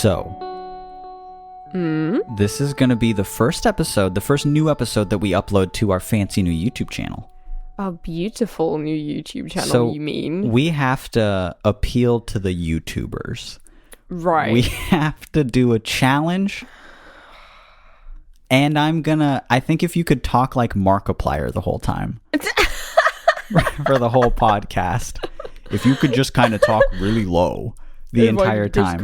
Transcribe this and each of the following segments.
So, this is going to be the first new episode that we upload to our fancy new YouTube channel. A beautiful new YouTube channel, So you mean? we have to appeal to the YouTubers. Right. We have to do a challenge. And I think if you could talk like Markiplier the whole time. For the whole podcast. If you could just kind of talk really low the entire time.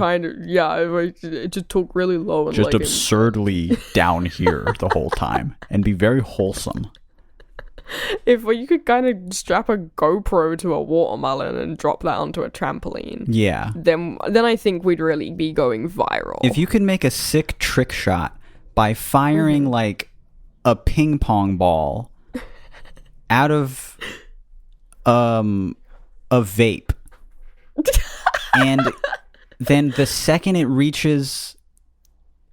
Just talk really low. And just absurdly down here the whole time. And be very wholesome. If you could kind of strap a GoPro to a watermelon and drop that onto a trampoline. Yeah. Then I think we'd really be going viral. If you could make a sick trick shot by firing like a ping pong ball out of a vape, and then the second it reaches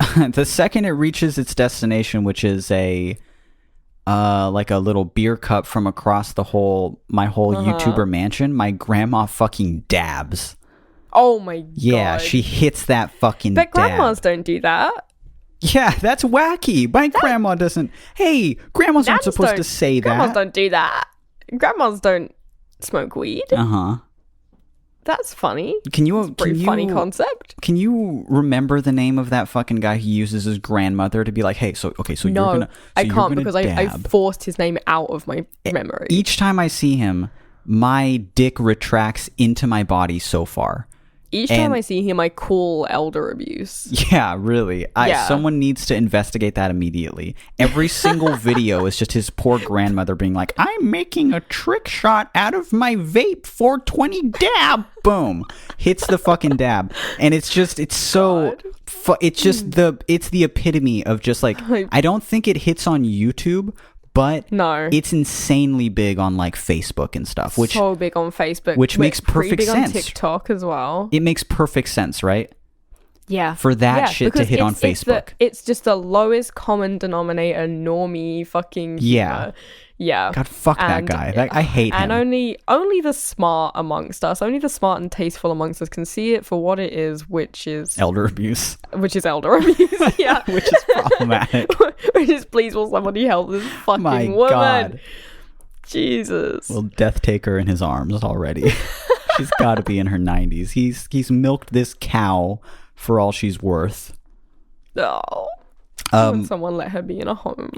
its destination, which is like a little beer cup from across my whole YouTuber mansion, my grandma fucking dabs. Oh my god. Yeah, she hits that fucking But dab. grandmas don't do that. Yeah, that's wacky. My grandma doesn't. Hey, grandmas aren't supposed to say that. Grandmas don't do that. Grandmas don't smoke weed. Uh-huh. That's funny. Pretty funny concept. Can you remember the name of that fucking guy who uses his grandmother to be like, hey, so No, you're gonna I can't because I dab. forced his name out of my memory. Each time I see him, my dick retracts into my body so far. Each time I see him, I call elder abuse. Yeah, really. Someone needs to investigate that immediately. Every single video is just his poor grandmother being like, I'm making a trick shot out of my vape 420 dab. Boom. Hits the fucking dab. And it's the epitome of just like, I don't think it hits on YouTube, but no, it's insanely big on like Facebook and stuff. So big on Facebook. Which makes perfect sense. On TikTok as well. It makes perfect sense, right? Yeah. For that shit to hit on Facebook. It's just the lowest common denominator, normie fucking humor. Yeah. God, fuck that guy. I hate him. And only the smart amongst us, only the smart and tasteful amongst us can see it for what it is, which is elder abuse. Which is elder abuse, yeah. Which is problematic. Which is, please will somebody help this fucking My woman. God. Jesus. Will death take her in his arms already? She's got to be in her 90s. He's milked this cow for all she's worth. Oh. Would someone let her be in a home?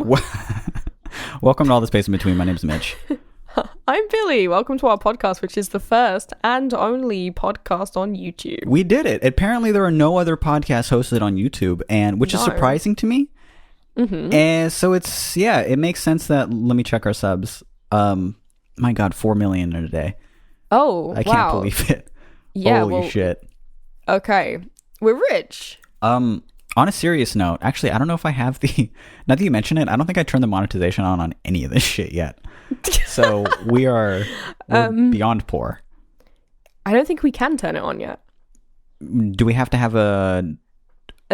Welcome to All the Space in Between. My name's Mitch. I'm Billy. Welcome to our podcast, which is the first and only podcast on YouTube. We did it. Apparently, there are no other podcasts hosted on YouTube, which is surprising to me. Mm-hmm. And so it makes sense that, let me check our subs. My God, 4 million in a day. Oh, I can't believe it. Yeah, Holy shit. Okay, we're rich. On a serious note, actually, I don't know if I have now that you mention it, I don't think I turned the monetization on any of this shit yet. So we're beyond poor. I don't think we can turn it on yet. Do we have to have a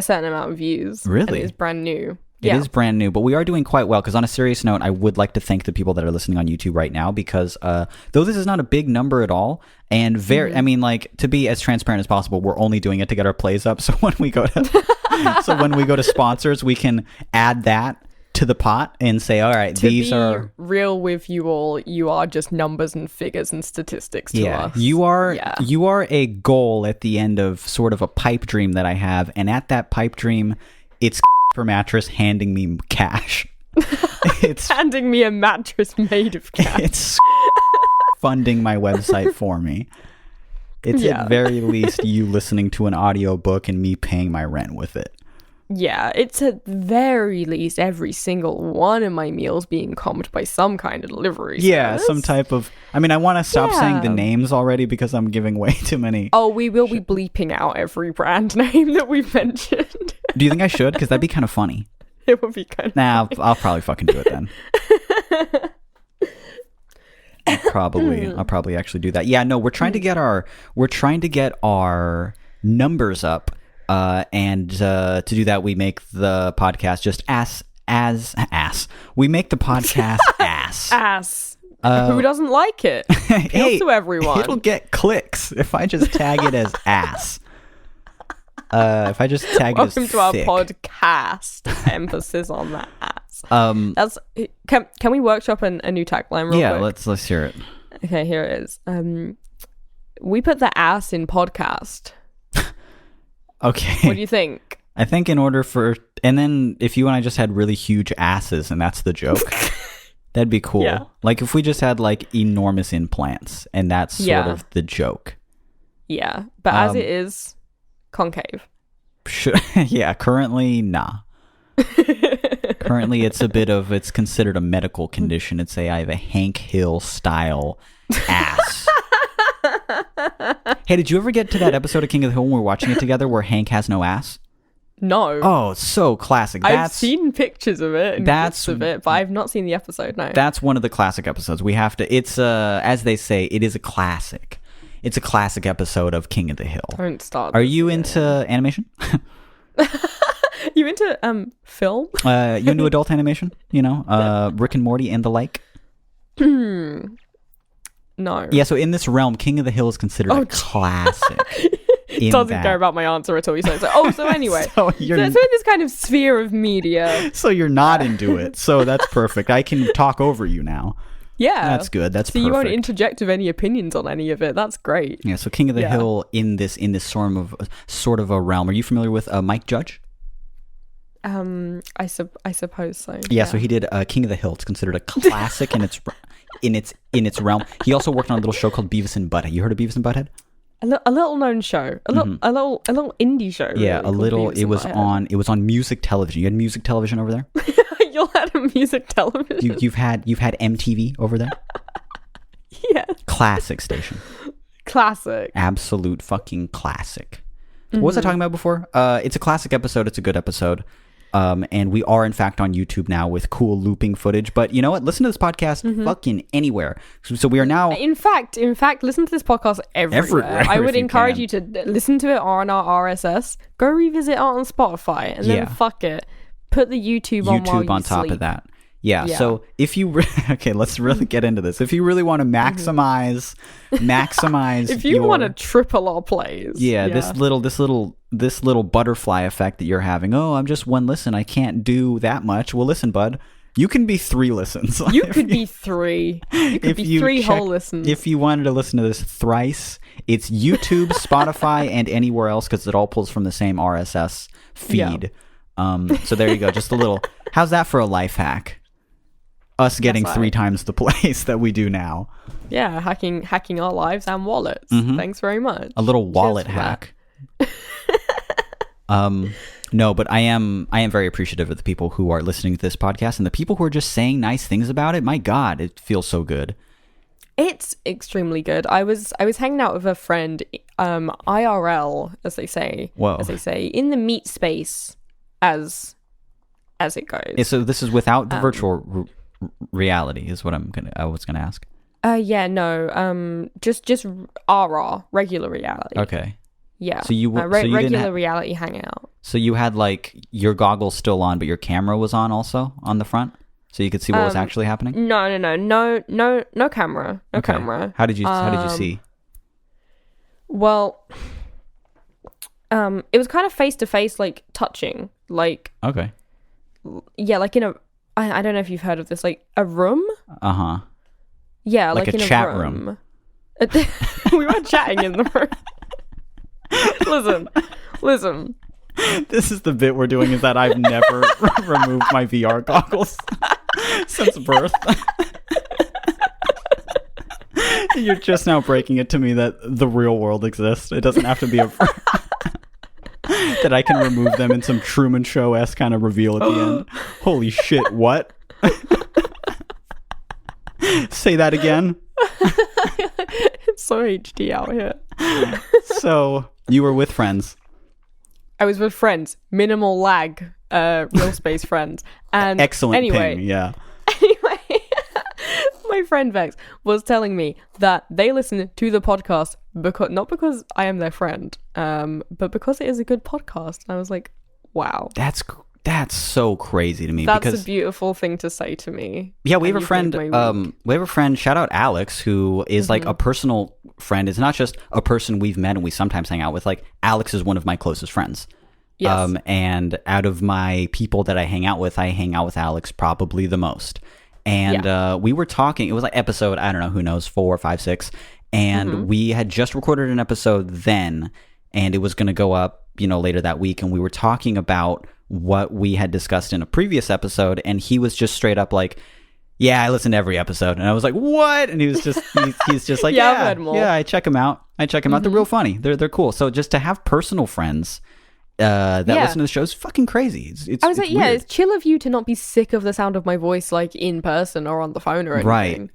certain amount of views? Really? And it's brand new. It is brand new, but we are doing quite well, because on a serious note, I would like to thank the people that are listening on YouTube right now, because though this is not a big number at all, and I mean, like, to be as transparent as possible, we're only doing it to get our plays up, so when we go to sponsors, we can add that to the pot and say, all right, these are real with you all. You are just numbers and figures and statistics to us. You are a goal at the end of sort of a pipe dream that I have, and at that pipe dream, it's for mattress handing me cash. It's handing me a mattress made of cash. It's funding my website for me. It's at very least you listening to an audiobook and me paying my rent with it. Yeah, it's at very least every single one of my meals being comped by some kind of delivery service. Some type of... I mean, I want to stop saying the names already because I'm giving way too many... Oh, we will be bleeping out every brand name that we've mentioned. Do you think I should? Because that'd be kind of funny. It would be kind of funny. I'll probably fucking do it then. I'll probably actually do that. Yeah, no, we're trying to get our numbers up. And to do that, we make the podcast just ass. We make the podcast ass. Who doesn't like it? Appeals to everyone. It'll get clicks if I just tag it as ass. If I just tag it as Welcome to our thick. podcast. Emphasis on that ass. Um, Can we workshop a new tagline real yeah, quick? let's hear it. Okay, here it is. We put the ass in podcast. Okay. What do you think? I think in order for, and then if you and I just had really huge asses and that's the joke, that'd be cool. Yeah. Like if we just had like enormous implants and that's sort of the joke. Yeah, but as it is, concave. Yeah, currently, nah. Currently, it's considered a medical condition. It's I have a Hank Hill style ass. Hey, did you ever get to that episode of King of the Hill when we were watching it together where Hank has no ass? No. Oh, it's so classic. I've seen pictures of it and that's clips of it, but I've not seen the episode, no. That's one of the classic episodes. We have to, it's, as they say, it is a classic. It's a classic episode of King of the Hill. Don't start. Are you into animation? You into film? You into adult animation? You know, Rick and Morty and the like? No. Yeah, so in this realm, King of the Hill is considered a classic. Doesn't care about my answer at all. So anyway. so So in this kind of sphere of media. So you're not into it. So that's perfect. I can talk over you now. Yeah. That's good. That's so perfect. You won't interject with any opinions on any of it. That's great. Yeah, so King of the Hill in this sort of a realm. Are you familiar with Mike Judge? I suppose so. Yeah, so he did King of the Hill. It's considered a classic in its realm. He also worked on a little show called Beavis and Butthead. You heard of Beavis and Butthead? A little known show, a little indie show. Yeah, really, a little. Beavis It was and on music television. You had music television over there. Butthead. You'll had a music television. You've had MTV over there. Yeah. Classic station. Classic. Absolute fucking classic. What was I talking about before? It's a classic episode. It's a good episode. And we are, in fact, on YouTube now with cool looping footage. But you know what? Listen to this podcast fucking anywhere. So we are now... In fact, listen to this podcast everywhere. I would encourage you to listen to it on our RSS. Go revisit it on Spotify. And then fuck it. Put the YouTube on while you top sleep. of that. Yeah, so if you... okay, let's really get into this. If you really want to maximize... if you want to triple our plays. Yeah, this little butterfly effect that you're having. Oh, I'm just one listen. I can't do that much. Well, listen, bud. You can be 3 listens. You could be 3. You could be 3 whole listens. If you wanted to listen to this thrice, it's YouTube, Spotify, and anywhere else because it all pulls from the same RSS feed. Yeah. So there you go. Just a little... How's that for a life hack? Us getting 3 times the plays that we do now. Yeah, hacking our lives and wallets. Thanks very much. A little wallet hack. No, but I am very appreciative of the people who are listening to this podcast and the people who are just saying nice things about it. My God, it feels so good. It's extremely good. I was hanging out with a friend, IRL, as they say. Whoa. As they say, in the meat space, as it goes. So this is without the virtual reality, is what I was gonna ask. Just RR, regular reality. Okay. Yeah. So you regular reality hangout. So you had like your goggles still on, but your camera was on also on the front, so you could see what was actually happening. No camera. No camera. How did you see? Well, it was kind of face to face, like touching, like. Okay. Yeah, like in a. I don't know if you've heard of this, like a room. Yeah, like in a chat room. We were chatting in the room. Listen. This is the bit we're doing, is that I've never removed my VR goggles since birth. You're just now breaking it to me that the real world exists. It doesn't have to be that I can remove them in some Truman Show-esque kind of reveal at the end. Holy shit, what? Say that again. It's so HD out here. So, you were with friends. I was with friends. Minimal lag. Real space friends. And excellent anyway, ping, yeah. Anyway, my friend Vex was telling me that they listen to the podcast not because I am their friend, but because it is a good podcast. And I was like, wow. That's so crazy to me. That's because a beautiful thing to say to me. Yeah, we have a friend. Shout out Alex, who is like a personal friend is not just a person we've met and we sometimes hang out with. Like, Alex is one of my closest friends. Yes. And out of my people that I hang out with Alex probably the most. And we were talking, it was like episode, I don't know, who knows, 4, 5, 6. And we had just recorded an episode then, and it was going to go up, later that week. And we were talking about what we had discussed in a previous episode. And he was just straight up like, yeah, I listen to every episode. And I was like, what? And he was just, he's just like, I've heard more. I check them out. They're real funny. They're cool. So just to have personal friends that listen to the show is fucking crazy. I was like, weird. it's chill of you to not be sick of the sound of my voice, like in person or on the phone or anything. Right.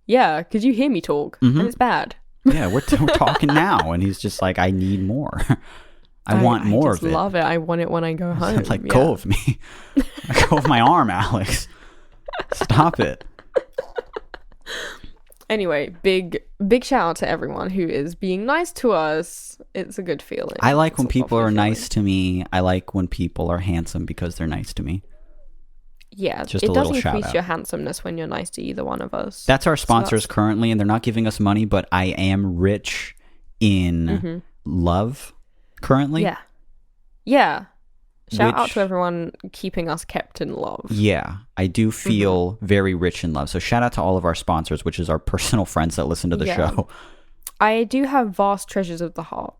Yeah, because you hear me talk, and it's bad. Yeah, we're talking now, and he's just like, I need more. I want more of it. I love it. I want it when I go home. Like, go of me. Go of my arm, Alex. Stop it. Anyway, big shout out to everyone who is being nice to us. It's a good feeling. I like when people are nice to me. I like when people are handsome because they're nice to me. Yeah, just it a does little shout increase out. your handsomeness when you're nice to either one of us. That's our sponsors currently, and they're not giving us money, but I am rich in love currently. Yeah. Yeah. Shout out to everyone keeping us kept in love. Yeah, I do feel very rich in love. So shout out to all of our sponsors, which is our personal friends that listen to the show. I do have vast treasures of the heart.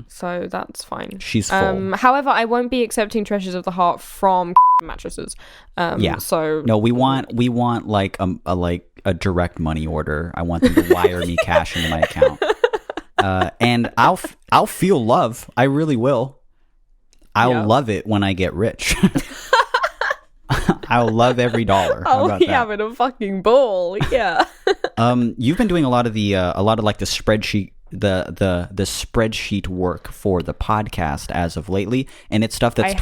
So that's fine. She's full. However, I won't be accepting treasures of the heart from mattresses. So no, we want like a direct money order. I want them to wire me cash into my account. And I'll feel love. I really will. I'll love it when I get rich. I'll love every dollar. I'll be having a fucking ball. Yeah. You've been doing a lot of the spreadsheet, the spreadsheet work for the podcast as of lately, and it's stuff that's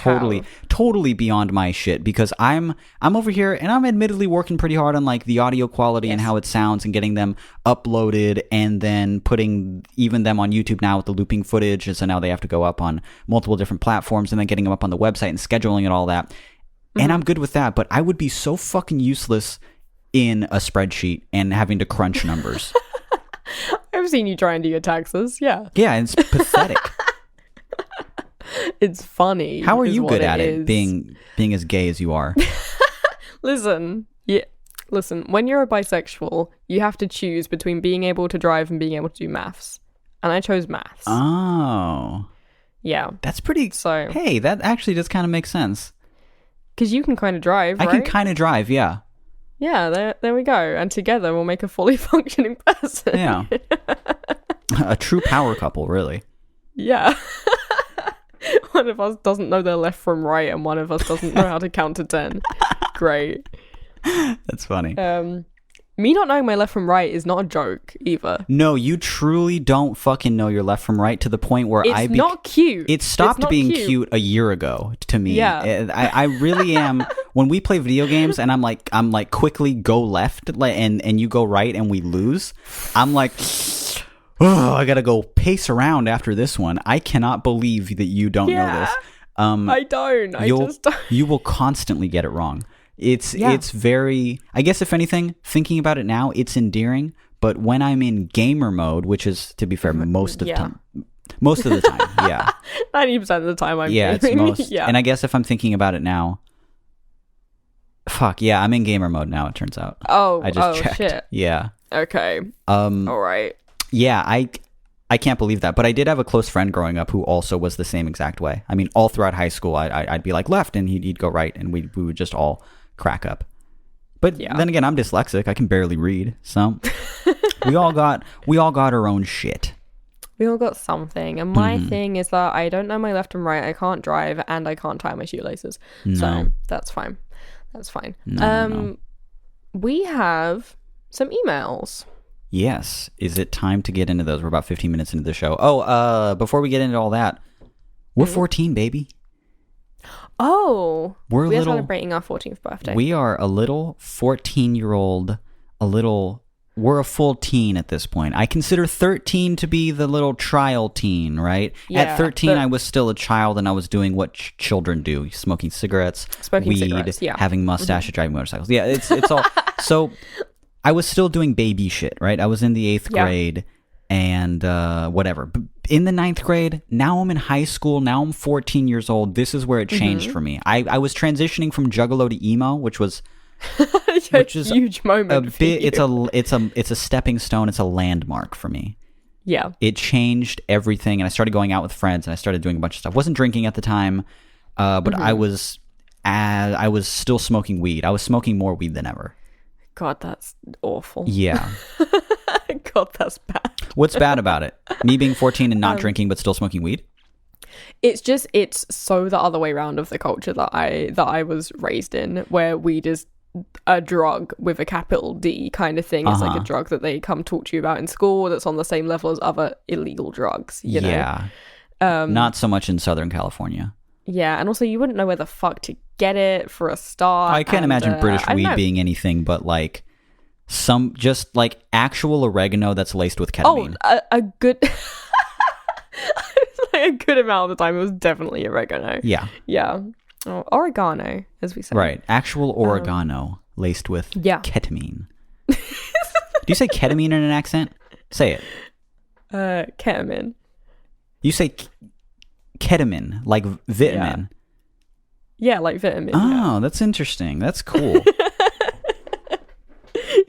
totally beyond my shit, because I'm over here and I'm admittedly working pretty hard on like the audio quality and how it sounds and getting them uploaded and then putting even them on YouTube now with the looping footage, and so now they have to go up on multiple different platforms and then getting them up on the website and scheduling and all that. And I'm good with that, but I would be so fucking useless in a spreadsheet and having to crunch numbers. I've seen you try and do your taxes. Yeah. Yeah, it's pathetic. It's funny. How are you good at it, being as gay as you are? Listen, when you're a bisexual, you have to choose between being able to drive and being able to do maths. And I chose maths. Oh. Yeah. That's pretty... So... Hey, that actually does kind of make sense. Because you can kind of drive, right? I can kind of drive, yeah. Yeah, there we go. And together we'll make a fully functioning person. Yeah. A true power couple, really. Yeah. One of us doesn't know their left from right, and one of us doesn't know how to count to 10. Great. That's funny. Me not knowing my left from right is not a joke either. No, you truly don't fucking know your left from right, to the point where it's not cute. It stopped being cute a year ago to me. Yeah. I really am. When we play video games and I'm like quickly go left and you go right and we lose, I'm like, oh, I gotta go pace around after this one. I cannot believe that you don't know this. I don't. I just don't. You will constantly get it wrong. It's very, I guess if anything, thinking about it now, it's endearing. But when I'm in gamer mode, which is, to be fair, most of the time, yeah. 90% of the time I'm it's most. Yeah. And I guess if I'm thinking about it now, I'm in gamer mode now, it turns out. Oh, I just checked. Shit. Yeah. Okay. All right. Yeah, I can't believe that. But I did have a close friend growing up who also was the same exact way. I mean, all throughout high school, I'd be like left and he'd go right, and we would just all crack up. But then again, I'm dyslexic. I can barely read. So we all got our own shit. We all got something. And my thing is that I don't know my left and right. I can't drive and I can't tie my shoelaces. No. So that's fine. That's fine. No. We have some emails. Yes. Is it time to get into those? We're about 15 minutes into the show. Oh, before we get into all that, we're 14, baby. Oh, we're celebrating our 14th birthday. We are a little 14-year-old, we're a full teen at this point. I consider 13 to be the little trial teen, right? Yeah, at 13, I was still a child and I was doing what children do, smoking cigarettes, weed, having mustache, driving motorcycles. Yeah, it's all. So I was still doing baby shit, right? I was in the 8th grade. and whatever. In the 9th grade, now I'm in high school. Now I'm 14 years old. This is where it changed for me. I was transitioning from Juggalo to emo, which is a huge moment. For you. It's a stepping stone. It's a landmark for me. Yeah. It changed everything, and I started going out with friends, and I started doing a bunch of stuff. Wasn't drinking at the time, but I was still smoking weed. I was smoking more weed than ever. God, that's awful. Yeah. God, that's bad. What's bad about it? Me being 14 and not drinking, but still smoking weed? It's so the other way around of the culture that I was raised in, where weed is a drug with a capital D kind of thing. It's like a drug that they come talk to you about in school that's on the same level as other illegal drugs, you know? Yeah. Not so much in Southern California. Yeah, and also you wouldn't know where the fuck to get it for a start. I can't imagine British weed being anything but like just like actual oregano that's laced with ketamine. Oh, a good like a good amount of the time it was definitely oregano. Yeah. Yeah. Oh, oregano, as we say. Right. Actual oregano laced with ketamine. Do you say ketamine in an accent? Say it. Ketamine. You say ketamine, like vitamin. Yeah, like vitamin. Oh, that's interesting. That's cool.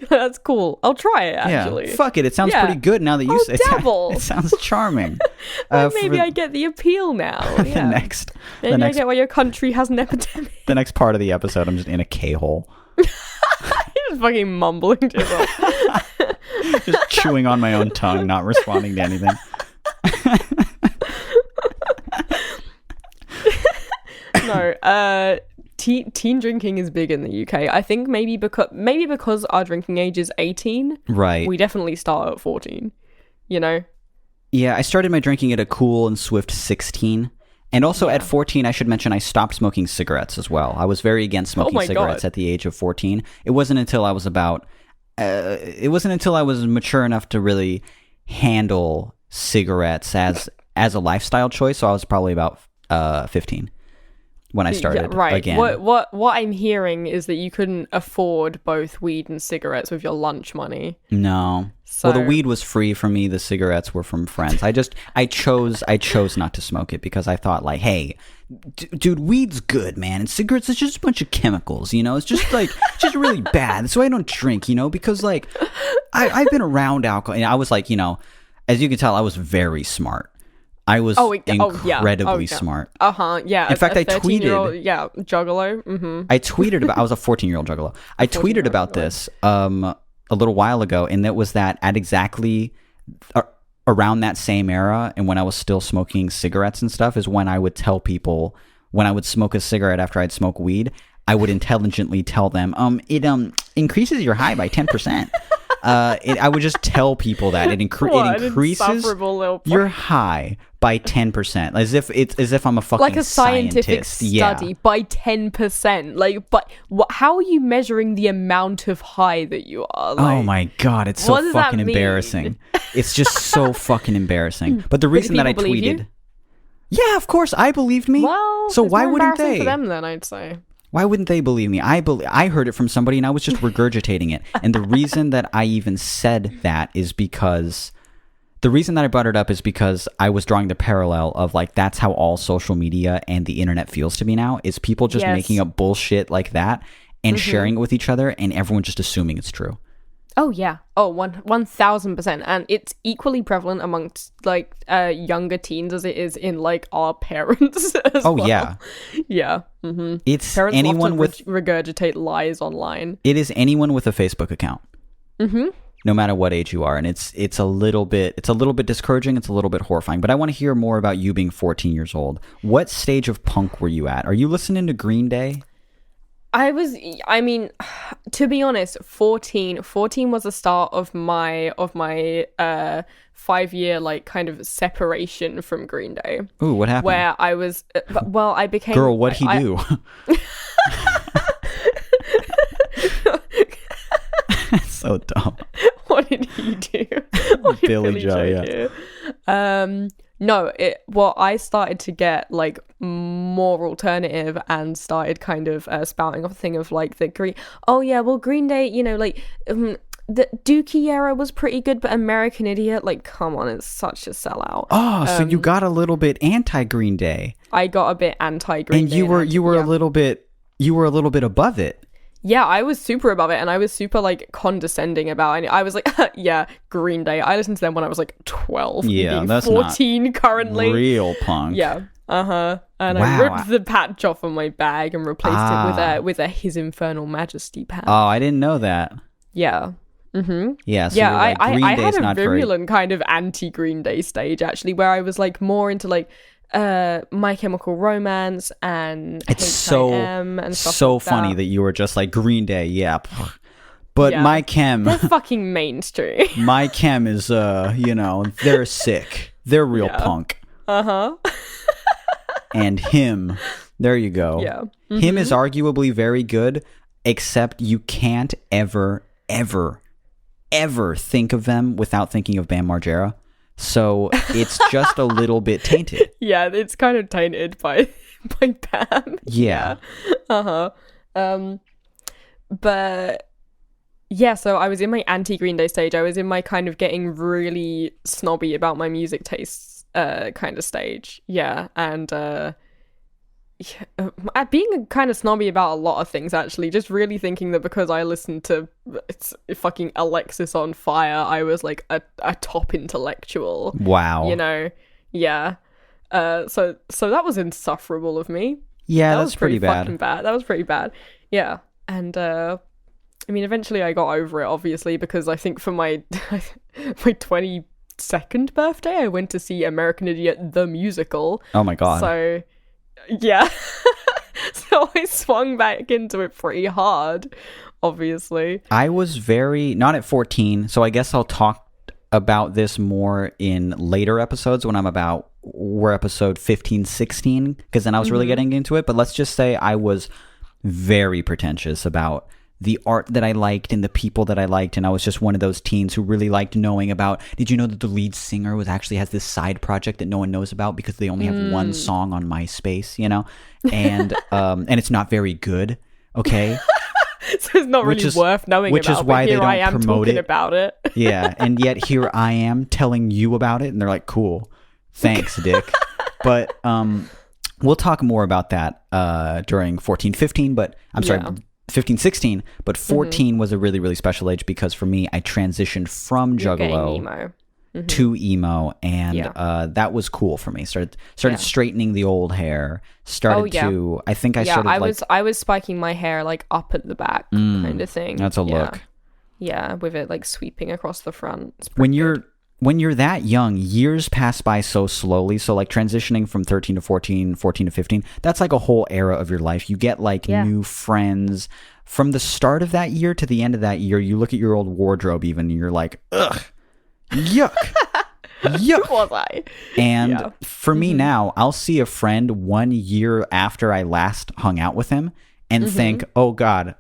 That's cool. I'll try it, actually. Yeah. Fuck it. It sounds pretty good now that you say it. It sounds charming. Maybe I get the appeal now. Yeah. Maybe I get why your country has an epidemic. The next part of the episode, I'm just in a K-hole. Just fucking mumbling to yourself. Just chewing on my own tongue, not responding to anything. No, teen drinking is big in the UK. I think maybe because our drinking age is 18. Right. We definitely start at 14, you know? Yeah, I started my drinking at a cool and swift 16. And also at 14, I should mention I stopped smoking cigarettes as well. I was very against smoking cigarettes at the age of 14. It wasn't until I was mature enough to really handle cigarettes as a lifestyle choice. So I was probably about 15. When I started again. What I'm hearing is that you couldn't afford both weed and cigarettes with your lunch money. No. So... Well, the weed was free for me. The cigarettes were from friends. I chose not to smoke it because I thought like, hey, dude, weed's good, man. And cigarettes, it's just a bunch of chemicals, you know? It's just like, just really bad. That's why I don't drink, you know? Because like, I've been around alcohol. And I was like, you know, as you can tell, I was very smart. I was incredibly smart. Yeah. In fact, I tweeted. Yeah, juggalo. Mm-hmm. I tweeted about. I was a 14-year-old juggalo. I tweeted about this a little while ago, and that was that at exactly around that same era, and when I was still smoking cigarettes and stuff, is when I would tell people when I would smoke a cigarette after I'd smoke weed, I would intelligently tell them, it increases your high by 10%. I would just tell people that it increases your high by 10%, as if I'm a fucking like a scientific scientist. study by 10%. Like, but how are you measuring the amount of high that you are? Like, oh my god, it's so fucking embarrassing. It's just so fucking embarrassing. But the reason that I tweeted, yeah, of course, I believed me. Well, so why wouldn't they? For them, then I'd say. Why wouldn't they believe me? I heard it from somebody and I was just regurgitating it. And the reason that I even said that is because the reason that I brought it up is because I was drawing the parallel of like, that's how all social media and the internet feels to me now, is people just making up bullshit like that and sharing it with each other and everyone just assuming it's true. Oh yeah. Oh, 1000%. And it's equally prevalent amongst like younger teens as it is in like our parents as well. Yeah. Yeah. Mm-hmm. It's parents anyone with regurgitate lies online. It is anyone with a Facebook account. Mm-hmm. No matter what age you are, and it's a little bit discouraging, it's a little bit horrifying. But I want to hear more about you being 14 years old. What stage of punk were you at? Are you listening to Green Day? I mean, to be honest, 14 was the start of my 5-year like kind of separation from Green Day. Ooh, what happened? Where I was, I became... Girl, what'd he do? So dumb. What did he do? What did Billy Joe do? No, I started to get like more alternative and started kind of spouting off a thing of like the Green. Oh yeah, well Green Day, you know, like the Dookie era was pretty good, but American Idiot, like, come on, it's such a sellout. Oh, so you got a little bit anti Green Day. I got a bit anti Green And Day. you were yeah. a little bit above it. Yeah, I was super above it, and I was super, like, condescending about it. I was like, yeah, Green Day. I listened to them when I was, like, 12. Yeah, being that's 14 currently. Real punk. Yeah. And Wow. I ripped the patch off of my bag and replaced it with a His Infernal Majesty patch. Oh, I didn't know that. Yeah. Mm-hmm. Yeah, so Yeah, you're like, Green I Day's had a not virulent kind of anti-Green Day stage, actually, where I was, like, more into, like, My Chemical Romance and It's H.I.M. and stuff so like funny that you were just like Green Day, yeah. But Yeah. My Chem, They're fucking mainstream. My Chem is, they're sick. They're real Yeah. punk. Uh-huh. And Him, there you go. Yeah. Him is arguably very good, except you can't ever, ever, ever think of them without thinking of Bam Margera. So it's just a little bit tainted. Yeah, it's kind of tainted by Bam. Yeah. Uh-huh. But yeah, so I was in my anti-Green Day stage. I was in my kind of getting really snobby about my music tastes kind of stage. Yeah, and being kind of snobby about a lot of things, actually. Just really thinking that because I listened to it's fucking Alexis on Fire, I was like a top intellectual. Wow. You know? Yeah. So that was insufferable of me. Yeah, That that's was pretty bad. fucking bad. That was pretty bad. Yeah. And I mean, eventually I got over it, obviously, because I think for my 22nd birthday, I went to see American Idiot the musical. Oh my god. So yeah. So I swung back into it pretty hard, obviously. I was not at 14, so I guess I'll talk about this more in later episodes when we're episode 15, 16, because then I was really getting into it. But let's just say I was very pretentious about the art that I liked and the people that I liked, and I was just one of those teens who really liked knowing about, did you know that the lead singer actually has this side project that no one knows about because they only have one song on MySpace, you know? And it's not very good, okay? So it's not really worth knowing which about, is why but here they don't I am promote talking it. about it. Yeah, and yet here I am telling you about it, and they're like, cool, thanks, dick. But we'll talk more about that during 14, 15, but I'm sorry, Yeah. 15, 16, but 14 was a really, really special age because for me, I transitioned from You're getting Juggalo emo. to emo, and Yeah. that was cool for me. Started Yeah. straightening the old hair. Started yeah. to, I think I Yeah, started I was spiking my hair like up at the back kind of thing. that's a Yeah. look. Yeah, with it like sweeping across the front. It's When pretty good. you're that young, years pass by so slowly. So like transitioning from 13 to 14, 14 to 15, that's like a whole era of your life. You get like Yeah. new friends. From the start of that year to the end of that year, you look at your old wardrobe even, and you're like, ugh, yuck, yuck. was I? And Yeah. for me now, I'll see a friend 1 year after I last hung out with him and think, oh God,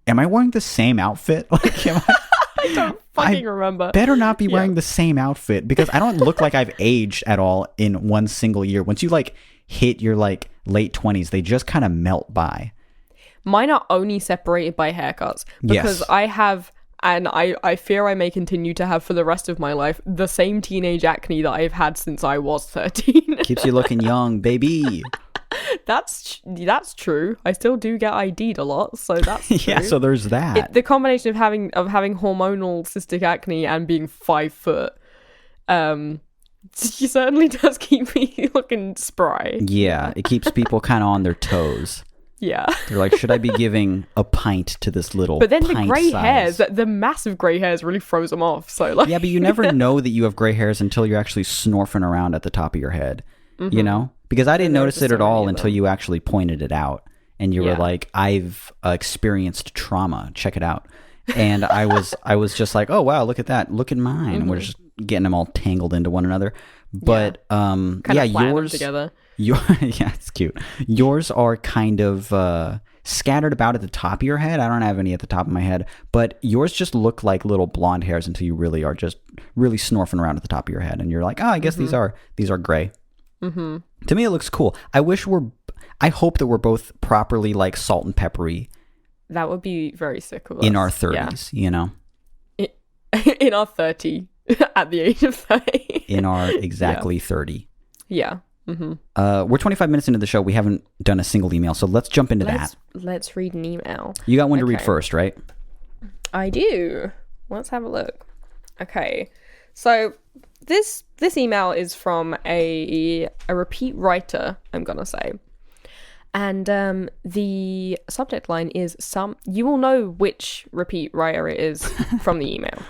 am I wearing the same outfit? Like, I don't fucking remember. better not be wearing the same outfit because I don't look like I've aged at all in one single year. Once you like hit your like late 20s, they just kind of melt by. Mine are only separated by haircuts because Yes. I have, and I fear I may continue to have for the rest of my life, the same teenage acne that I've had since I was 13. Keeps you looking young, baby. That's true. I still do get ID'd a lot, so that's true. Yeah, so there's that. The combination of having hormonal cystic acne and being 5 foot, she certainly does keep me looking spry. Yeah, it keeps people kind of on their toes. Yeah. They're like, should I be giving a pint to this little But then the pint grey size? hairs, the massive grey hairs really throws them off. So like, Yeah, but you never know that you have gray hairs until you're actually snorfing around at the top of your head. You know? Because I didn't notice it there's at so many all of until them. you actually pointed it out. And you were Yeah. like, I've experienced trauma. Check it out. And I was just like, oh, wow, look at that. Look at mine. And we're just getting them all tangled into one another. But, kind yeah, of flatten them yours... together. Yeah, it's cute. Yours are kind of scattered about at the top of your head. I don't have any at the top of my head, but yours just look like little blonde hairs until you really are just really snorfing around at the top of your head, and you're like, oh, I guess these are gray. Mm-hmm. To me, it looks cool. I hope that we're both properly like salt and peppery That would be very sick of us. in our 30s. You know. in our 30 at the age of 30. In our exactly 30. Yeah. We're 25 minutes into the show. We haven't done a single email, so let's jump into that. Let's read an email. You got one to read first, right? I do. Let's have a look. Okay. So this email is from a repeat writer, I'm gonna say. And the subject line is you will know which repeat writer it is from the email.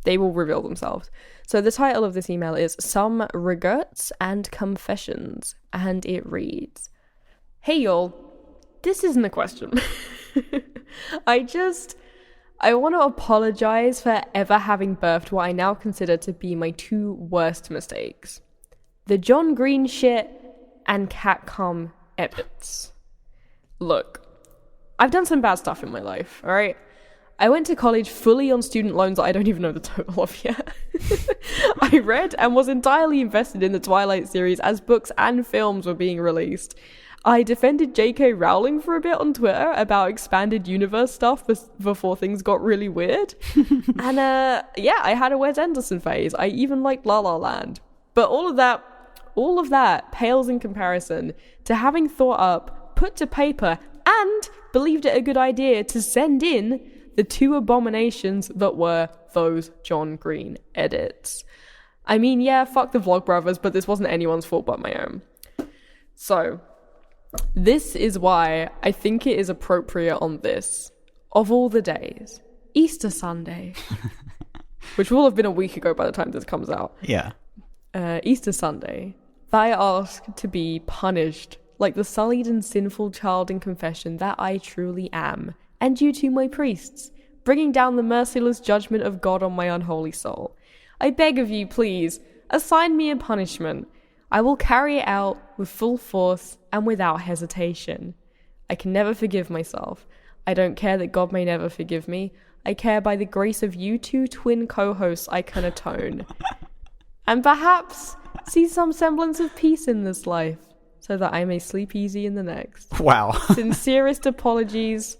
They will reveal themselves. So the title of this email is Some Regrets and Confessions, and it reads, "Hey y'all, this isn't a question. I want to apologize for ever having birthed what I now consider to be my two worst mistakes. The John Green shit and Catcom edits. Look, I've done some bad stuff in my life, alright? I went to college fully on student loans that I don't even know the total of yet. I read and was entirely invested in the Twilight series as books and films were being released. I defended J.K. Rowling for a bit on Twitter about expanded universe stuff before things got really weird. And I had a Wes Anderson phase. I even liked La La Land. But all of that pales in comparison to having thought up, put to paper, and believed it a good idea to send in the two abominations that were those John Green edits. I mean, yeah, fuck the Vlogbrothers, but this wasn't anyone's fault but my own. So, this is why I think it is appropriate on this, of all the days, Easter Sunday, which will have been a week ago by the time this comes out. Yeah. Easter Sunday, that I ask to be punished like the sullied and sinful child in confession that I truly am, and you to my priests, bringing down the merciless judgment of God on my unholy soul. I beg of you, please, assign me a punishment. I will carry it out with full force and without hesitation. I can never forgive myself. I don't care that God may never forgive me. I care by the grace of you two twin co-hosts I can atone. And perhaps see some semblance of peace in this life, so that I may sleep easy in the next. Wow. Sincerest apologies,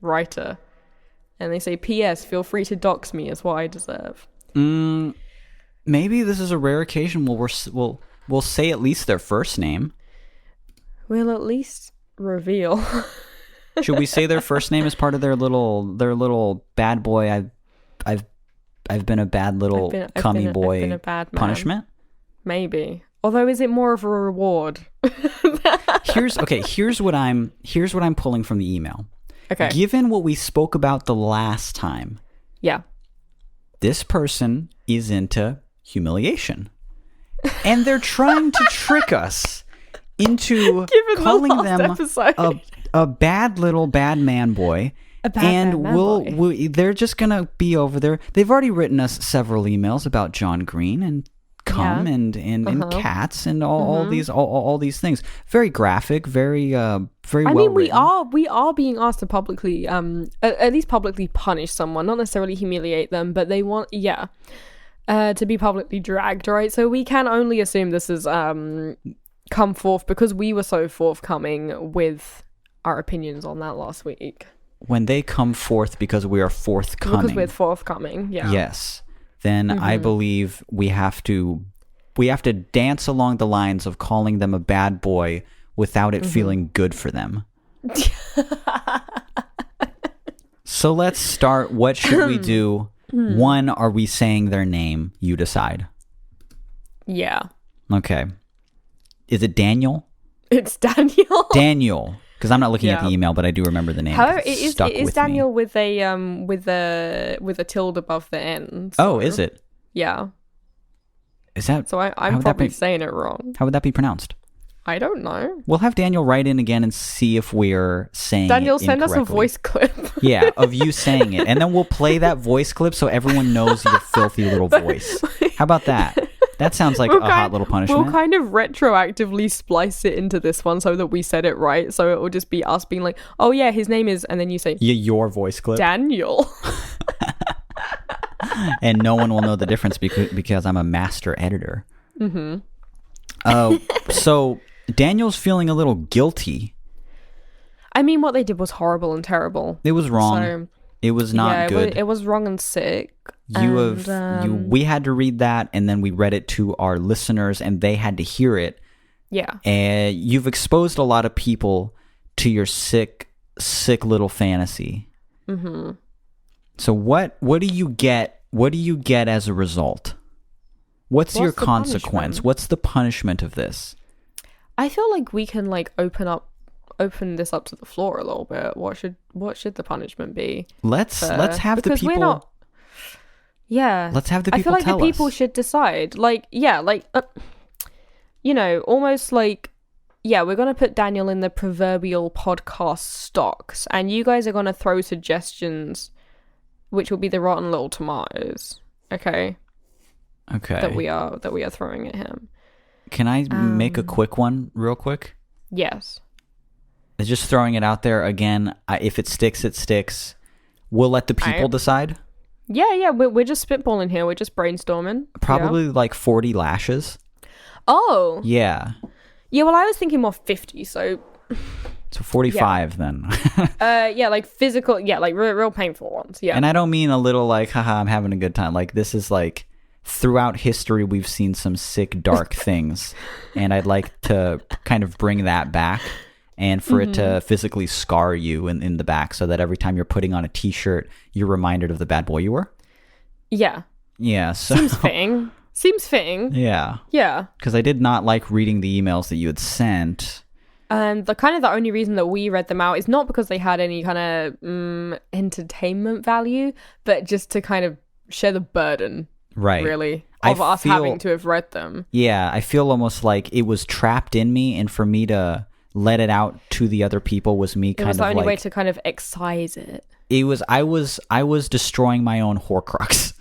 writer. And they say, P.S. feel free to dox me as what I deserve. Maybe this is a rare occasion where we'll say at least their first name. We'll at least reveal. Should we say their first name as part of their little bad boy? I've been a bad little cummy boy. I've been a bad man. Punishment? Maybe. Although, is it more of a reward? Here's what I'm pulling from the email. Okay. Given what we spoke about the last time, yeah, this person is into humiliation, and they're trying to trick us into calling them a bad little bad man boy. They're just gonna be over there. They've already written us several emails about John Green and and cats and all these things. Very graphic, very well written. I mean, we are being asked to publicly at least publicly punish someone, not necessarily humiliate them, but they want to be publicly dragged, right? So we can only assume this is come forth because we were so forthcoming with our opinions on that last week. When they come forth because we are forthcoming. Because we're forthcoming, yeah. Yes. Then I believe we have to dance along the lines of calling them a bad boy without it feeling good for them. So let's start. What should we do? One, are we saying their name? You decide. Yeah. Okay. Is it Daniel? It's Daniel. Daniel. Because I'm not looking at the email, but I do remember the name. However, it is Daniel with a tilde above the end. So. Oh, is it? Yeah. Is that? So I'm probably saying it wrong. How would that be pronounced? I don't know. We'll have Daniel write in again and see if we're saying Daniel, it send us a voice clip. Yeah, of you saying it. And then we'll play that voice clip so everyone knows your filthy little voice. How about that? That sounds like a hot little punishment. We'll kind of retroactively splice it into this one so that we said it right. So it will just be us being like, oh yeah, his name is, and then you say, your voice clip. Daniel. And no one will know the difference because I'm a master editor. So Daniel's feeling a little guilty. I mean, what they did was horrible and terrible. It was wrong. It was not good. It was wrong and sick. We had to read that, and then we read it to our listeners, and they had to hear it. Yeah. And you've exposed a lot of people to your sick little fantasy. Mm-hmm. So what do you get? What do you get as a result? What's your consequence? Punishment? What's the punishment of this? I feel like we can like open this up to the floor a little bit. What should the punishment be? Let's have the Because people. we're not. Yeah. Let's have the people I feel like tell the people us. should decide. Like, yeah, like, you know, almost like, yeah, we're going to put Daniel in the proverbial podcast stocks, and you guys are going to throw suggestions, which will be the rotten little tomatoes. Okay. Okay. That we are throwing at him. Can I make a quick one, real quick? Yes. Just throwing it out there again. If it sticks, it sticks. We'll let the people decide. Yeah, we're just spitballing here. We're just brainstorming. Probably like 40 lashes. Oh. Yeah. Yeah, well, I was thinking more 50, so... So 45 then. Yeah, like physical, yeah, like real painful ones, yeah. And I don't mean a little like, haha, I'm having a good time. Like, this is like, throughout history, we've seen some sick, dark things. And I'd like to kind of bring that back. And for it to physically scar you in the back so that every time you're putting on a t-shirt, you're reminded of the bad boy you were. Yeah. Yeah. So, Seems fitting. Yeah. Yeah. Because I did not like reading the emails that you had sent. And the only reason that we read them out is not because they had any kind of entertainment value, but just to kind of share the burden, right? Really, of us having to have read them. Yeah, I feel almost like it was trapped in me, and for me to let it out to the other people was me kind of like... It was the only way to kind of excise it. It was... I was destroying my own Horcrux.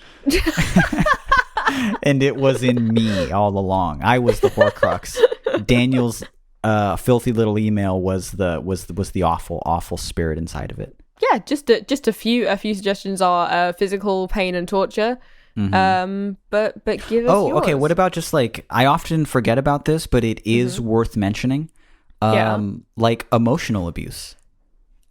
And it was in me all along. I was the Horcrux. Daniel's filthy little email was the awful spirit inside of it. Yeah, just a few suggestions are physical pain and torture. Mm-hmm. But give us yours. Okay. What about just like, I often forget about this, but it is worth mentioning. Like emotional abuse.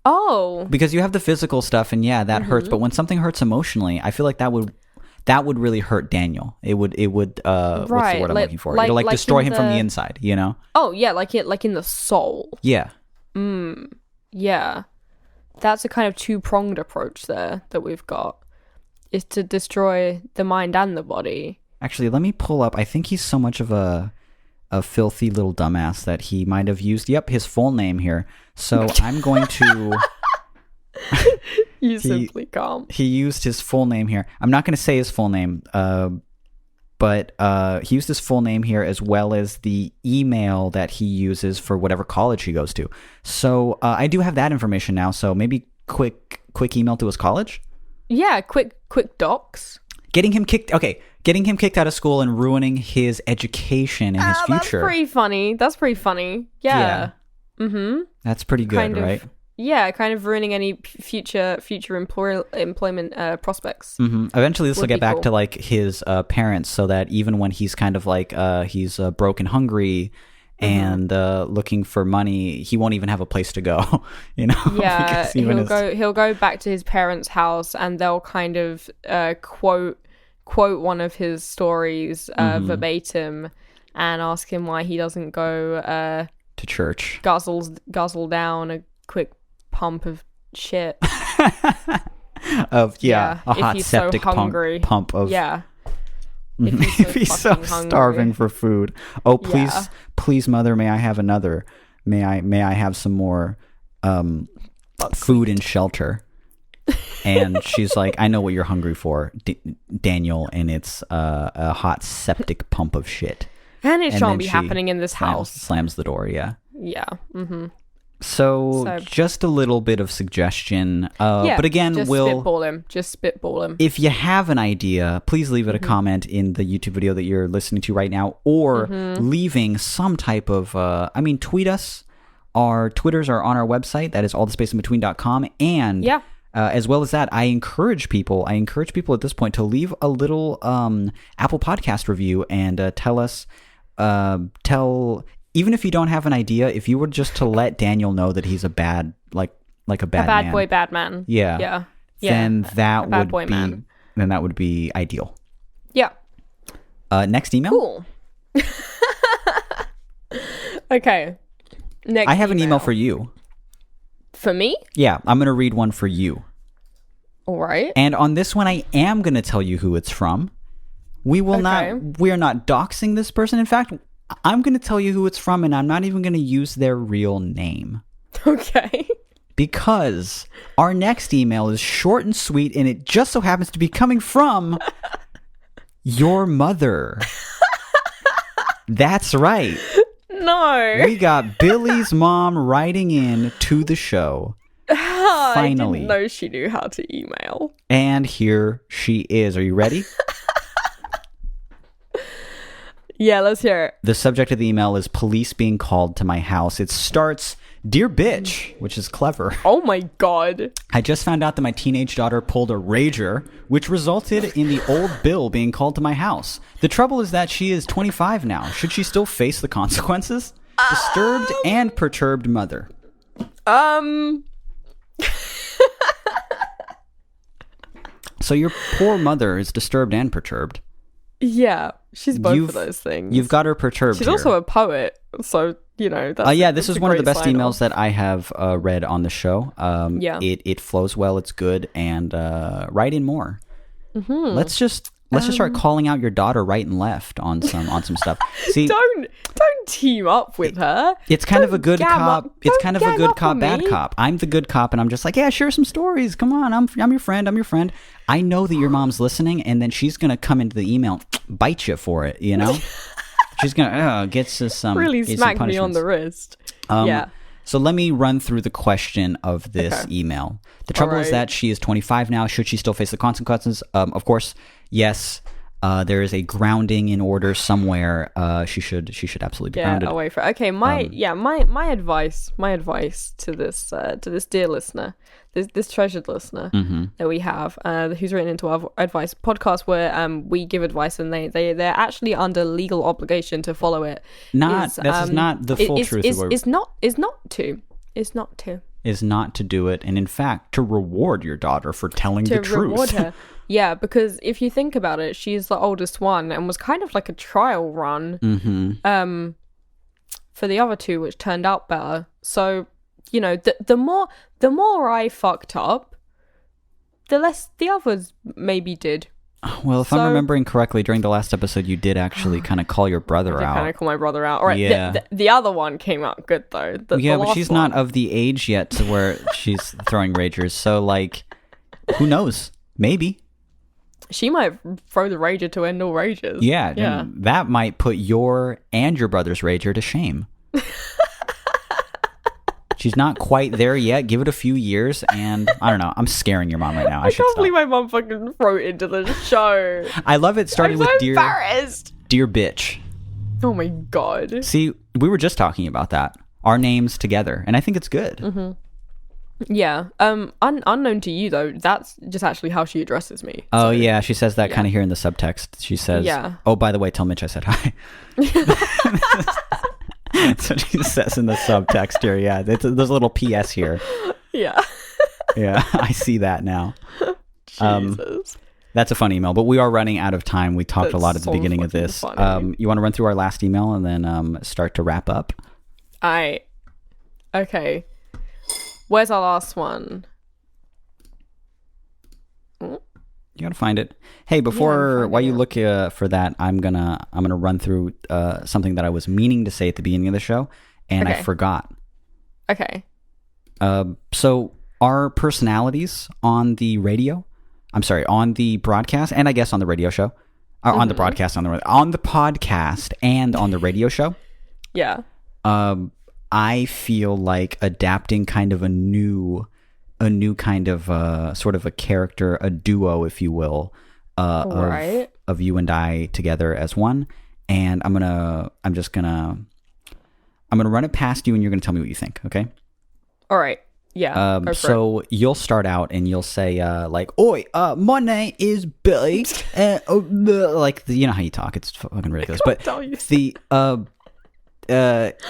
Oh. Because you have the physical stuff, and yeah, that hurts. But when something hurts emotionally, I feel like that would really hurt Daniel. It would what's the word I'm looking for? It'll like destroy him from the inside, you know? Oh yeah, like in the soul. Yeah. Yeah. That's a kind of two-pronged approach there that we've got. Is to destroy the mind and the body. Actually, let me pull up. I think he's so much of a filthy little dumbass that he might have used his full name here. So I'm going to... Simply can't. He used his full name here. I'm not going to say his full name, but he used his full name here as well as the email that he uses for whatever college he goes to. So I do have that information now. So maybe quick email to his college. Yeah, quick docs. Getting him kicked out of school and ruining his education and his future. That's pretty funny. Yeah. Mm-hmm. That's pretty good, right? Yeah, kind of ruining any future employment prospects. Mm-hmm. Eventually, this will get back to like his parents, so that even when he's kind of like he's broke and hungry and looking for money, he won't even have a place to go. You know? Yeah, he'll go back to his parents' house, and they'll kind of quote one of his stories verbatim, and ask him why he doesn't go to church, guzzle down a quick pump of shit a hot septic pump of if he's so starving for food. Oh, please mother, may I have another? May I have some more food and shelter? And she's like, I know what you're hungry for, Daniel, and it's a hot septic pump of shit, and it shan't be happening in this house. Slams the door. Yeah So just a little bit of suggestion. But again, just spitball him. If you have an idea, please leave it a comment in the YouTube video that you're listening to right now, or leaving some type of, tweet us. Our Twitters are on our website. That is allthespaceinbetween.com. And as well as that, I encourage people at this point to leave a little Apple Podcast review and tell us, even if you don't have an idea, if you were just to let Daniel know that he's a bad, like a bad man. Boy, bad man. Yeah. then that bad would boy be man. then that would be ideal. Yeah. Next email. Cool. Okay. Next I have an email for you. For me? Yeah, I'm going to read one for you. All right. And on this one, I am going to tell you who it's from. We are not doxing this person. In fact, I'm going to tell you who it's from, and I'm not even going to use their real name. Okay. Because our next email is short and sweet, and it just so happens to be coming from your mother. That's right. No. We got Billy's mom writing in to the show. Finally. I didn't know she knew how to email. And here she is. Are you ready? Yeah, let's hear it. The subject of the email is police being called to my house. It starts, "Dear bitch," which is clever. Oh my god. I just found out that my teenage daughter pulled a rager, which resulted in the old Bill being called to my house. The trouble is that she is 25 now. Should she still face the consequences? Disturbed and perturbed mother. So your poor mother is disturbed and perturbed. Yeah, she's both of those things. You've got her perturbed. She's also a poet, so you know. This is one of the best emails off. that I have read on the show. Yeah, it flows well. It's good, and write in more. Mm-hmm. Let's just start calling out your daughter right and left on some stuff. See, don't team up with her. It's kind of a good cop. It's kind of a good cop, on bad me. cop. I'm the good cop, and I'm just like, yeah, share some stories. Come on, I'm your friend. I'm your friend. I know that your mom's listening, and then she's gonna come into the email, bite you for it. You know, she's gonna get some really get smack some me on the wrist. Yeah. So let me run through the question of this email. The trouble is that she is 25 now. Should she still face the consequences? Of course, yes. There is a grounding in order somewhere. She should absolutely be grounded. Away from. Okay, my advice to this dear listener, this treasured listener that we have, who's written into our advice podcast, where we give advice and they're actually under legal obligation to follow it. This is not the full truth. Is not to do it, and in fact, to reward your daughter for telling the truth. To reward her. Yeah, because if you think about it, she's the oldest one and was kind of like a trial run for the other two, which turned out better. So, you know, the more I fucked up, the less the others maybe did. Well, if I'm remembering correctly, during the last episode, you did actually kind of call your brother out. Kind of call my brother out. All right, yeah. The other one came out good, though. But she's not of the age yet to where she's throwing ragers. So, like, who knows? Maybe. She might throw the rager to end all rages. Yeah. That might put your and your brother's rager to shame. She's not quite there yet. Give it a few years, and I don't know. I'm scaring your mom right now. I can't believe my mom fucking wrote into the show. I love it. Starting with embarrassed. Dear bitch. Oh my god. See, we were just talking about that. Our names together, and I think it's good. Mm-hmm. Yeah. Unknown to you though, that's just actually how she addresses me. Oh yeah, she says that kind of here in the subtext. She says, "Oh, by the way, tell Mitch I said hi." That's what she says in the subtext here. Yeah, there's a little PS here. Yeah. Yeah, I see that now. Jesus. That's a fun email, but we are running out of time. We talked a lot at the beginning of this. You want to run through our last email and then start to wrap up? Okay. Where's our last one? You gotta find it. Hey, while you look for that, I'm gonna run through something that I was meaning to say at the beginning of the show, and I forgot. Okay. So our personalities on the broadcast, and I guess on the radio show, on the broadcast, on the podcast, and on the radio show. Yeah. I feel like adapting kind of a new kind of sort of a character, a duo, if you will, of you and I together as one. And I'm gonna run it past you, and you're gonna tell me what you think. Okay. All right. Yeah. So you'll start out and you'll say like, "Oi, my name is Billy," and like you know how you talk. It's fucking ridiculous. But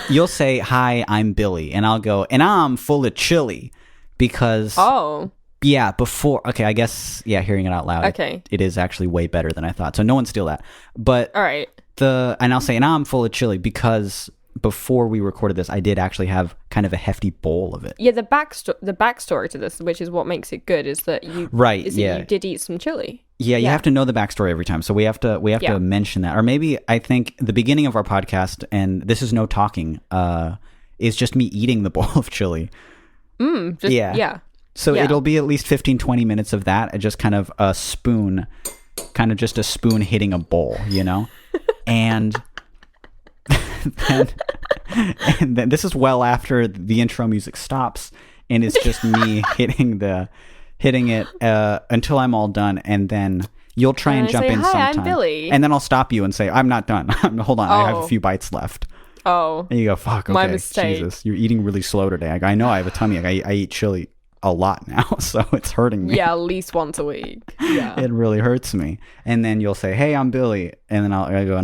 you'll say, "Hi, I'm Billy," and I'll go, "And I'm full of chili," because Yeah, before. Okay, I guess. Yeah, hearing it out loud. Okay. It is actually way better than I thought. So no one steal that. But All right. and I'll say now I'm full of chili because before we recorded this, I did actually have kind of a hefty bowl of it. Yeah, the backstory to this, which is what makes it good, is that you Yeah. you did eat some chili. Yeah, you have to know the backstory every time. So we have to mention that. Or maybe I think the beginning of our podcast, and this is no talking, is just me eating the bowl of chili. Yeah. So it'll be at least 15, 20 minutes of that, just kind of a spoon hitting a bowl, you know? And then this is well after the intro music stops, and it's just me hitting it until I'm all done, and then you'll try and jump in sometime. I'm Billy. And then I'll stop you and say, I'm not done. Hold on, I have a few bites left. Oh. And you go, fuck, okay, my mistake. Jesus, you're eating really slow today. I know I have a tummy ache. I eat chili a lot now, so it's hurting me. Yeah, at least once a week. Yeah. It really hurts me. And then you'll say, hey, I'm Billy. And then I go,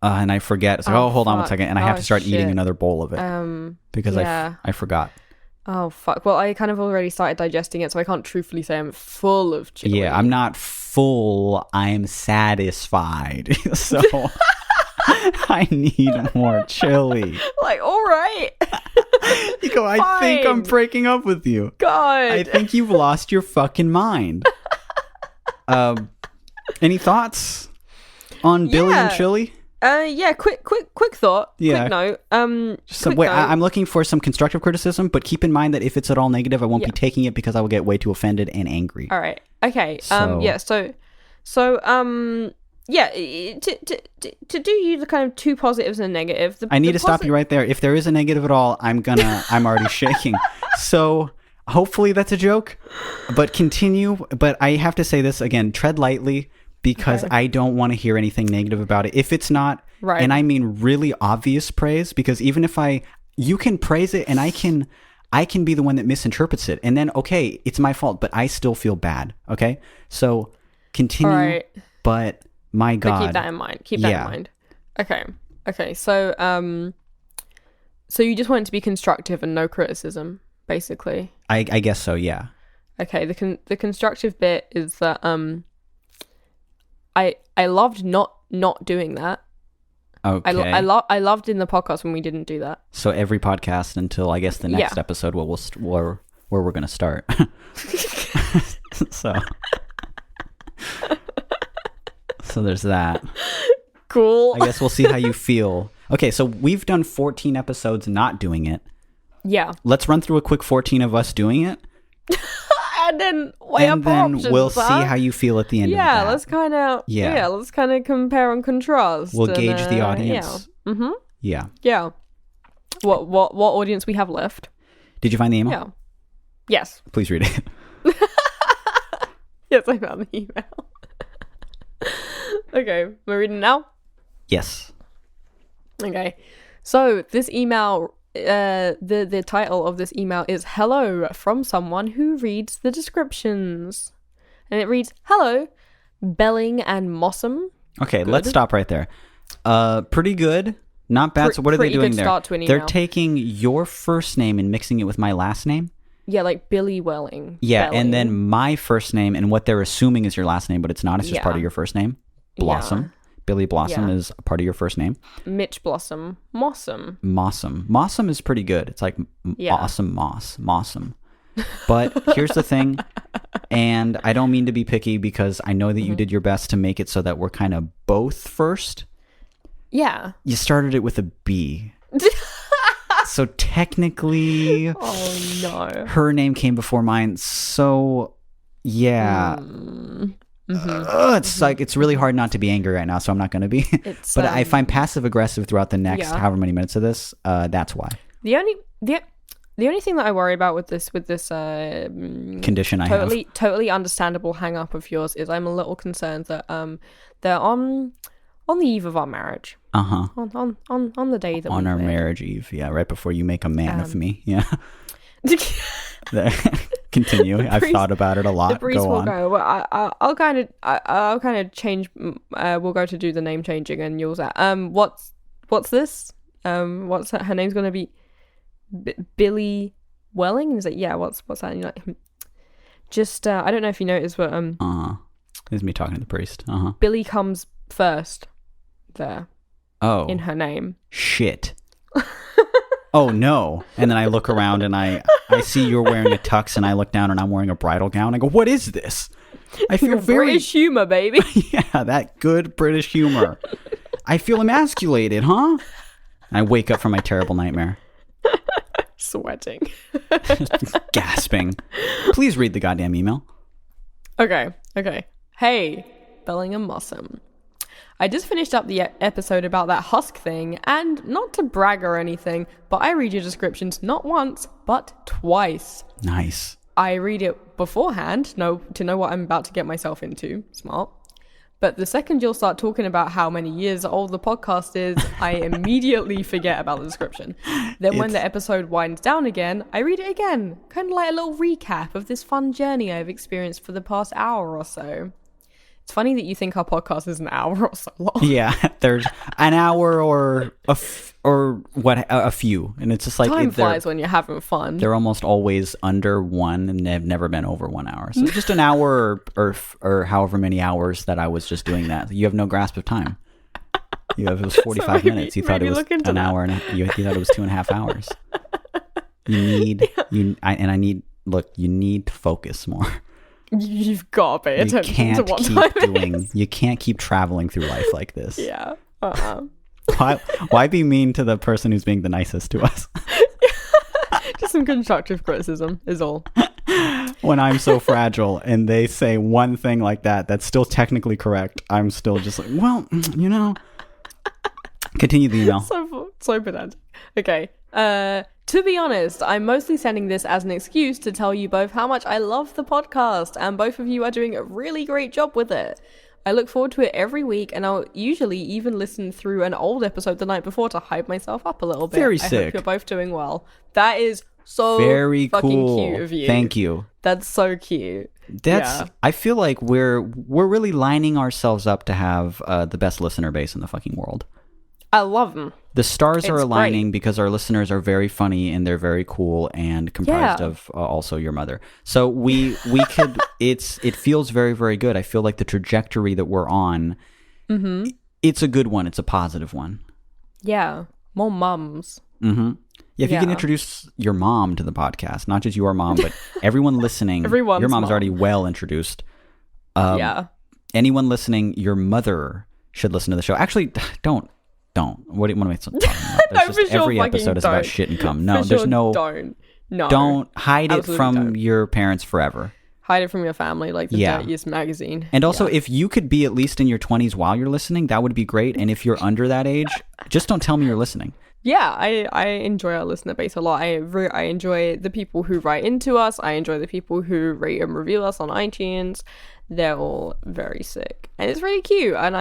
and I forget. It's like, hold on one second. And I have to start eating another bowl of it. Because I forgot. Oh, fuck. Well, I kind of already started digesting it, so I can't truthfully say I'm full of chili. Yeah, I'm not full. I'm satisfied. So I need more chili. Like, all right. You go, I think I'm breaking up with you. God. I think you've lost your fucking mind. Any thoughts on Billy and chili? Yeah, quick thought. Yeah. Quick note. Wait, I'm looking for some constructive criticism, but keep in mind that if it's at all negative, I won't be taking it because I will get way too offended and angry. All right. Okay. To do you the kind of two positives and a negative. I need to stop you right there. If there is a negative at all, I'm already shaking. So hopefully that's a joke, but continue. But I have to say this again, tread lightly. Because I don't want to hear anything negative about it. If it's not, and I mean really obvious praise, because even if you can praise it and I can be the one that misinterprets it. And then, okay, it's my fault, but I still feel bad. Okay? So continue, but my God. But keep that in mind. Keep that in mind. Okay. So, so you just want it to be constructive and no criticism, basically. I guess so, yeah. Okay, the constructive bit is that, I loved not doing that. Okay. I loved in the podcast when we didn't do that. So every podcast until I guess the next episode where we're gonna start. so there's that. Cool. I guess we'll see how you feel. Okay, so we've done 14 episodes not doing it. Yeah. Let's run through a quick 14 of us doing it. And then weigh up options, we'll see how you feel at the end of that. Let's kind of compare and contrast. We'll gauge the audience. Yeah. Mm-hmm. Yeah. Yeah. What audience we have left? Did you find the email? Yeah. Yes. Please read it. Yes, I found the email. Okay, we're reading now? Yes. Okay. So this email, the title of this email is "Hello from someone who reads the descriptions," and it reads, "Hello, Belling and Mossum." Okay, let's stop right there. Pretty good, not bad. So what are they doing there? Start to an email. They're taking your first name and mixing it with my last name. Yeah, like Billy Welling. Yeah, Belling. and then my first name and what they're assuming is your last name, but it's not. It's just part of your first name. Blossom. Yeah. Billy Blossom is a part of your first name. Mitch Blossom. Mossum. Mossum is pretty good. It's like awesome moss. Mossum. But here's the thing, and I don't mean to be picky because I know that you did your best to make it so that we're kind of both first. Yeah. You started it with a B. So technically, oh no, her name came before mine. So yeah. It's like it's really hard not to be angry right now, so I'm not going to be. But I find passive aggressive throughout the next however many minutes of this. That's why. The only thing that I worry about with this condition I have totally understandable hang up of yours is I'm a little concerned that they're on the eve of our marriage. On the day that on our marriage eve, right before you make a man of me, Continue. I've thought about it a lot. The priest will on. go. Well, I'll kind of change. We'll go to do the name changing, and you'll say, what's this? What's her name's gonna be? Billy Welling? And he's like, yeah, what's that? And you're like, just, I don't know if you noticed, but This is me talking to the priest. Billy comes first there Oh. in her name. Shit. Oh no. And then I look around and I see you're wearing a tux and I look down and I'm wearing a bridal gown. I go, what is this? I feel very... British humor, baby. Yeah, that good British humor. I feel emasculated, huh? And I wake up from my terrible nightmare. Sweating. Gasping. Please read the goddamn email. Okay. Hey, Bellingham Mossum. I just finished up the episode about that husk thing, and not to brag or anything, but I read your descriptions not once, but twice. Nice. I read it beforehand, to know what I'm about to get myself into. Smart. But the second you'll start talking about how many years old the podcast is, I immediately forget about the description. Then when the episode winds down again, I read it again. Kind of like a little recap of this fun journey I've experienced for the past hour or so. It's funny that you think our podcast is an hour or so long. Yeah, there's an hour or a few, and it's just like time flies when you're having fun. They're almost always under one, and they've never been over 1 hour. So just an hour or however many hours that I was just doing that. You have no grasp of time. It was 45 so minutes. You thought it was an hour, and you thought it was 2.5 hours. You need to focus more. You've got to pay attention to what time it is. You can't keep traveling through life like this. Yeah. Why be mean to the person who's being the nicest to us? Just some constructive criticism is all. When I'm so fragile and they say one thing like that that's still technically correct, I'm still just like, well, you know. Continue the email. So pedantic. Okay. To be honest, I'm mostly sending this as an excuse to tell you both how much I love the podcast, and both of you are doing a really great job with it. I look forward to it every week, and I'll usually even listen through an old episode the night before to hype myself up a little bit. Very I sick. hope you're both doing well. That is so very fucking cool. cute of you. Thank you. That's so cute. I feel like we're really lining ourselves up to have the best listener base in the fucking world. I love them. The stars are aligning great. because our listeners are very funny and they're very cool and comprised of also your mother. So we could it feels very, very good. I feel like the trajectory that we're on, it's a good one. It's a positive one. Yeah. More mums. Mm-hmm. Yeah, if you can introduce your mom to the podcast, not just your mom, but everyone listening. Everyone's your mom's mom. already well introduced. Anyone listening, your mother should listen to the show. Actually, don't. What am I talking about? There's just every episode is about shit and cum. No, there's no. Don't hide it from your parents forever. Hide it from your family, like the dirtiest magazine. And also, if you could be at least in your 20s while you're listening, that would be great. And if you're under that age, just don't tell me you're listening. Yeah, I enjoy our listener base a lot. I enjoy the people who write into us. I enjoy the people who rate and review us on iTunes. They're all very sick, and it's really cute. And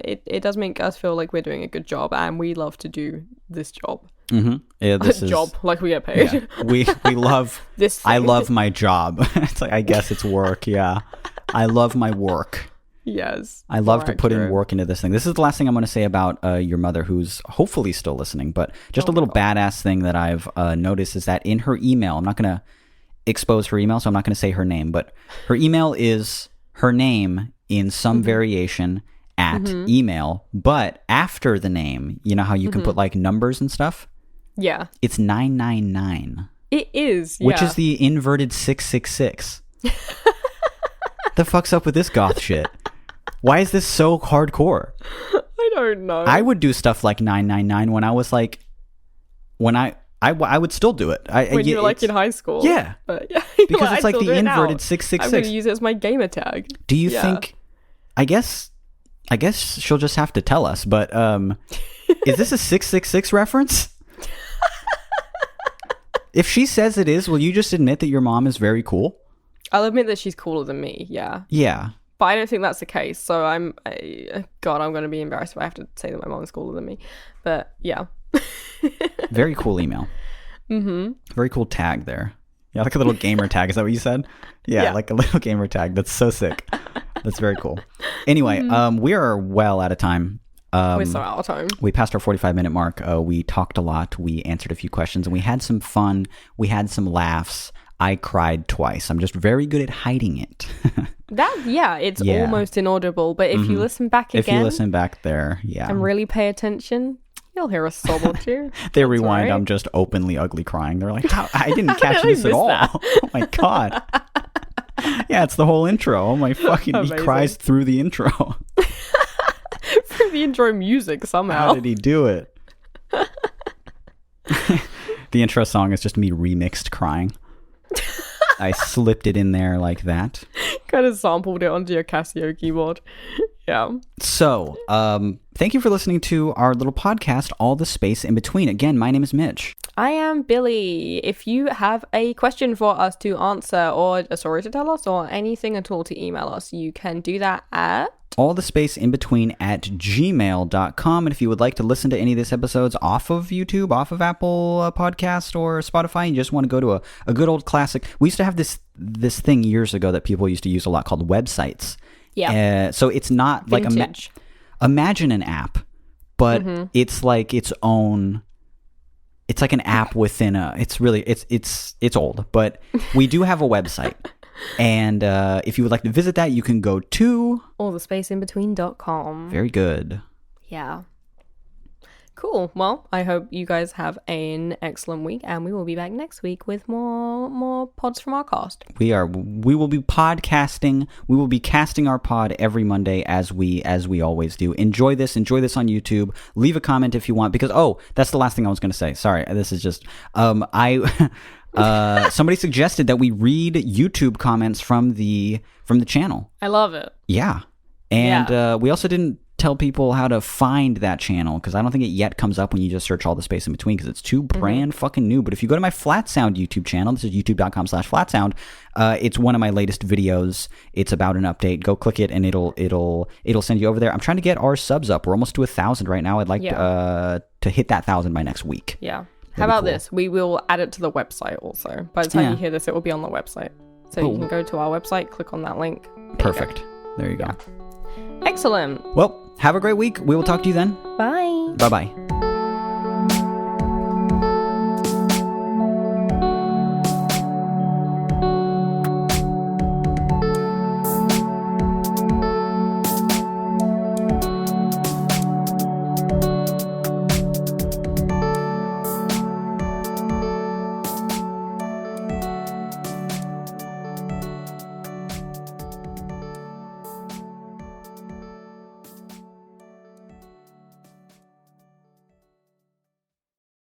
it does make us feel like we're doing a good job, and we love to do this job. Mm-hmm. Yeah, this is job, like we get paid. Yeah. We love this. I love my job. It's like, I guess it's work. Yeah, I love my work. Yes, I love to put in work into this thing. This is the last thing I'm going to say about your mother, who's hopefully still listening. But just a little badass thing that I've noticed is that in her email, I'm not going to expose her email, so I'm not going to say her name, but her email is her name in some variation at email, but after the name, you know how you can put like numbers and stuff? Yeah. It's 999. It is, which is the inverted 666. The fuck's up with this goth shit? Why is this so hardcore? I don't know. I would do stuff like 999 when I was like, I would still do it. When you were like in high school. Yeah. But yeah, because it's like the inverted 666. I'm going to use it as my gamer tag. Do you think, I guess she'll just have to tell us, but is this a 666 reference? If she says it is, will you just admit that your mom is very cool? I'll admit that she's cooler than me, yeah. Yeah. But I don't think that's the case, so I'm going to be embarrassed if I have to say that my mom's cooler than me. But yeah. Very cool email. Mm-hmm. Very cool tag there. Yeah, like a little gamer tag. Is that what you said? Yeah, like a little gamer tag. That's so sick. That's very cool. Anyway, we are well out of time. We're so out of time. We passed our 45-minute mark. We talked a lot. We answered a few questions, and we had some fun. We had some laughs. I cried twice. I'm just very good at hiding it. It's almost inaudible. But if you listen back again, if you listen back there, and really pay attention, you'll hear a sob or two. They rewind. Right. I'm just openly ugly crying. They're like, I didn't catch this at all. Oh my god. Yeah, it's the whole intro. Oh my fucking! Amazing. He cries through the intro. Through the intro music somehow. How did he do it? The intro song is just me remixed crying. I slipped it in there like that. Kind of sampled it onto your Casio keyboard. Yeah. So, thank you for listening to our little podcast, All the Space in Between. Again, my name is Mitch. I am Billy. If you have a question for us to answer or a story to tell us or anything at all to email us, you can do that at allthespaceinbetween@gmail.com. And if you would like to listen to any of these episodes off of YouTube, off of Apple Podcast or Spotify, and you just want to go to a good old classic. We used to have this thing years ago that people used to use a lot called websites. Yeah. So it's not Vintage. like imagine an app, but it's like its own. It's like an app within a. It's really it's old, but we do have a website. And if you would like to visit that, you can go to allthespaceinbetween.com. Very good. Yeah. Cool. Well, I hope you guys have an excellent week, and we will be back next week with more pods from our cast. We will be podcasting. We will be casting our pod every Monday as we always do. Enjoy this on YouTube. Leave a comment if you want, because that's the last thing I was going to say. Sorry, this is just somebody suggested that we read YouTube comments from the channel. I love it. Yeah. And we also didn't tell people how to find that channel, because I don't think it yet comes up when you just search All the Space in Between, because it's too brand fucking new. But if you go to my Flat Sound YouTube channel, this is youtube.com/flatsound. It's one of my latest videos. It's about an update. Go click it and it'll send you over there. I'm trying to get our subs up. We're almost to 1,000 right now. I'd like to hit that 1,000 by next week. Yeah. How about this? We will add it to the website also. By the time you hear this, it will be on the website. So you can go to our website, click on that link. Perfect. There you go. Excellent. Well, have a great week. We will talk to you then. Bye. Bye-bye.